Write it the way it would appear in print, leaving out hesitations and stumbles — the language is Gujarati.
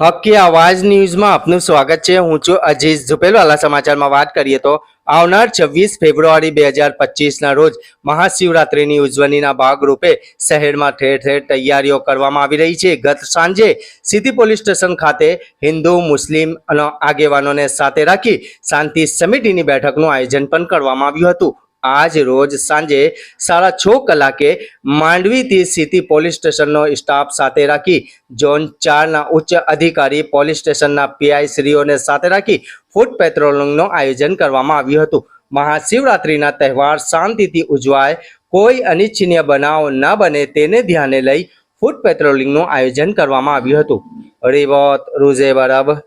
હકી આવાજ ન્યૂઝમાં આપનું સ્વાગત છે। હું છું અજીઝ ઝુપેલવાલા। સમાચારમાં વાત કરીએ તો આવનાર 26 ફેબ્રુઆરી 2025ના રોજ મહાશિવરાત્રિની ઉજવણીના ભાગરૂપે શહેરમાં ઠેર ઠેર તૈયારીઓ કરવામાં આવી રહી છે। ગત સાંજે સિટી પોલીસ સ્ટેશન ખાતે હિન્દુ મુસ્લિમ આગેવાનોને સાથે રાખી શાંતિ સમિતિની બેઠકનું આયોજન પણ કરવામાં આવ્યું હતું। આજ રોજ સાંજે 6:30 કલાકે માંડવીથી સિટી પોલીસ સ્ટેશનનો સ્ટાફ સાથે રાખી ઝોન 4ના ઉચ્ચ અધિકારી પોલીસ સ્ટેશનના પીઆઈ શ્રીઓને સાથે રાખી ફૂટ પેટ્રોલિંગનું આયોજન કરવામાં આવ્યું હતું। મહાશિવરાત્રિના તહેવાર શાંતિથી ઉજવાય, કોઈ અનિચ્છનીય બનાવ ન બને તેને ધ્યાને લઈ ફૂટ પેટ્રોલિંગનું આયોજન કરવામાં આવ્યું હતું। રિવોત રૂઝે બરબ